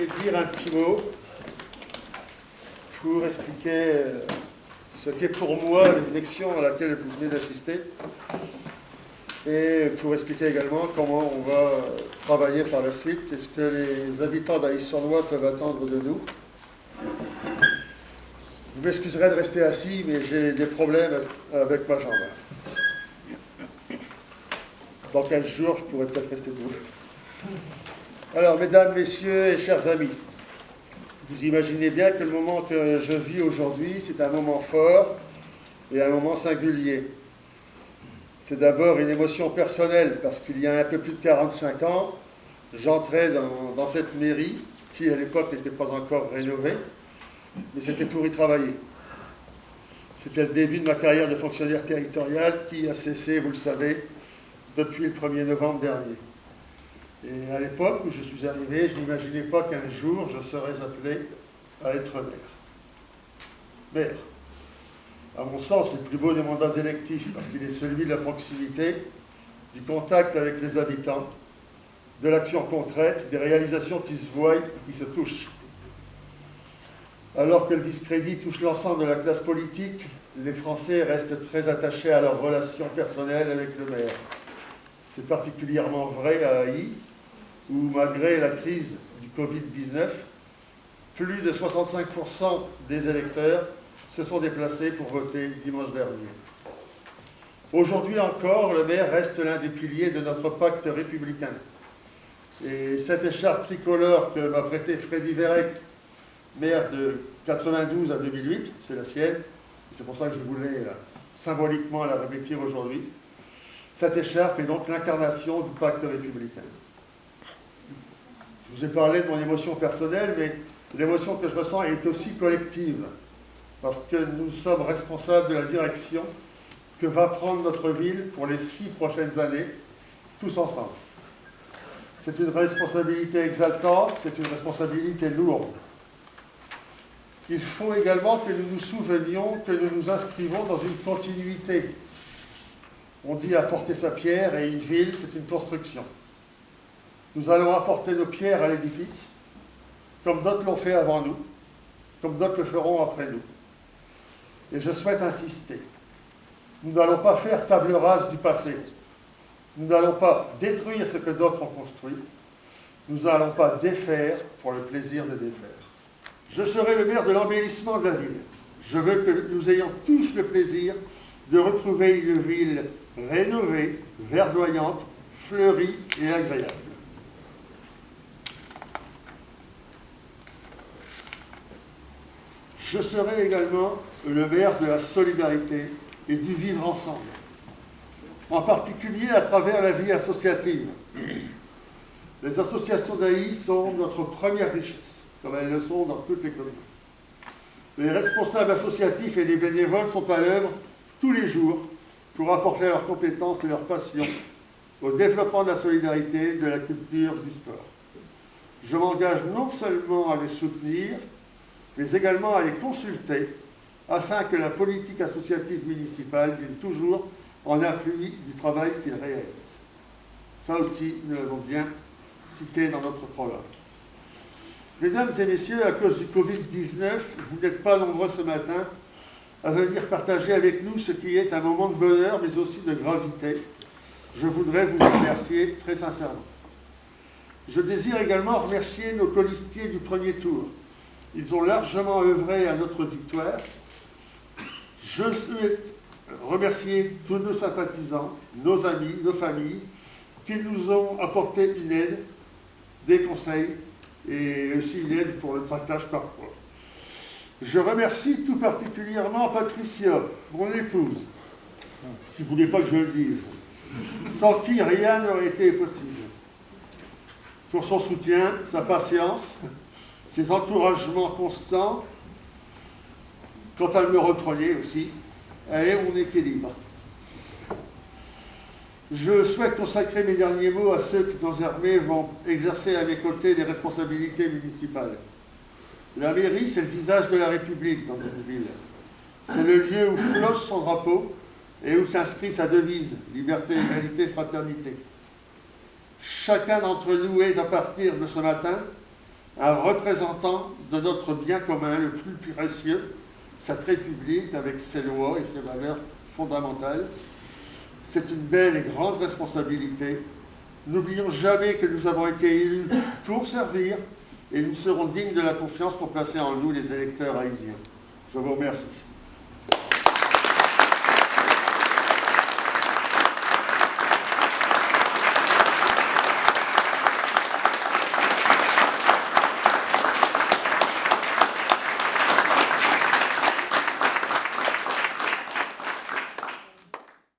dire un petit mot pour expliquer ce qu'est pour moi l'élection à laquelle vous venez d'assister et pour expliquer également comment on va travailler par la suite et ce que les habitants d'Ailly-sur-Loire peuvent attendre de nous. Vous m'excuserez de rester assis, mais j'ai des problèmes avec ma jambe. Dans 15 jours, je pourrais peut-être rester debout. Alors, mesdames, messieurs et chers amis, vous imaginez bien que le moment que je vis aujourd'hui, c'est un moment fort et un moment singulier. C'est d'abord une émotion personnelle, parce qu'il y a un peu plus de 45 ans, j'entrais dans cette mairie, qui à l'époque n'était pas encore rénovée, mais c'était pour y travailler. C'était le début de ma carrière de fonctionnaire territorial qui a cessé, vous le savez, depuis le 1er novembre dernier. Et à l'époque où je suis arrivé, je n'imaginais pas qu'un jour je serais appelé à être maire. Maire, à mon sens, c'est le plus beau des mandats électifs parce qu'il est celui de la proximité, du contact avec les habitants, de l'action concrète, des réalisations qui se voient et qui se touchent. Alors que le discrédit touche l'ensemble de la classe politique, les Français restent très attachés à leurs relations personnelles avec le maire. C'est particulièrement vrai à Ailly, où malgré la crise du Covid-19, plus de 65% des électeurs se sont déplacés pour voter dimanche dernier. Aujourd'hui encore, le maire reste l'un des piliers de notre pacte républicain. Et cette écharpe tricolore que m'a prêtée Freddy Vérec, maire de 92 à 2008, c'est la sienne, c'est pour ça que je voulais symboliquement la revêtir aujourd'hui. Cette écharpe est donc l'incarnation du pacte républicain. Je vous ai parlé de mon émotion personnelle, mais l'émotion que je ressens est aussi collective, parce que nous sommes responsables de la direction que va prendre notre ville pour les 6 prochaines années, tous ensemble. C'est une responsabilité exaltante, c'est une responsabilité lourde. Il faut également que nous nous souvenions que nous nous inscrivons dans une continuité. On dit apporter sa pierre et une ville, c'est une construction. Nous allons apporter nos pierres à l'édifice, comme d'autres l'ont fait avant nous, comme d'autres le feront après nous. Et je souhaite insister. Nous n'allons pas faire table rase du passé. Nous n'allons pas détruire ce que d'autres ont construit. Nous n'allons pas défaire pour le plaisir de défaire. Je serai le maire de l'embellissement de la ville. Je veux que nous ayons tous le plaisir de retrouver une ville rénovée, verdoyante, fleurie et agréable. Je serai également le maire de la solidarité et du vivre ensemble, en particulier à travers la vie associative. Les associations d'Ailly sont notre première richesse, comme elles le sont dans toutes les communes. Les responsables associatifs et les bénévoles sont à l'œuvre tous les jours pour apporter leurs compétences et leurs passions au développement de la solidarité, de la culture, du sport. Je m'engage non seulement à les soutenir, mais également à les consulter afin que la politique associative municipale vienne toujours en appui du travail qu'ils réalisent. Ça aussi, nous l'avons bien cité dans notre programme. Mesdames et messieurs, à cause du Covid-19, vous n'êtes pas nombreux ce matin à venir partager avec nous ce qui est un moment de bonheur, mais aussi de gravité. Je voudrais vous remercier très sincèrement. Je désire également remercier nos colistiers du premier tour. Ils ont largement œuvré à notre victoire. Je souhaite remercier tous nos sympathisants, nos amis, nos familles, qui nous ont apporté une aide, des conseils et aussi une aide pour le tractage parfois. Je remercie tout particulièrement Patricia, mon épouse, qui ne voulait pas que je le dise, sans qui rien n'aurait été possible. Pour son soutien, sa patience, ses encouragements constants, quand elle me reprenait aussi, elle est mon équilibre. Je souhaite consacrer mes derniers mots à ceux qui, désormais, vont exercer à mes côtés des responsabilités municipales. La mairie, c'est le visage de la République dans notre ville. C'est le lieu où flotte son drapeau et où s'inscrit sa devise, liberté, égalité, fraternité. Chacun d'entre nous est, à partir de ce matin, un représentant de notre bien commun le plus précieux, cette République avec ses lois et ses valeurs fondamentales. C'est une belle et grande responsabilité. N'oublions jamais que nous avons été élus pour servir et nous serons dignes de la confiance pour placer en nous les électeurs haïtiens. Je vous remercie.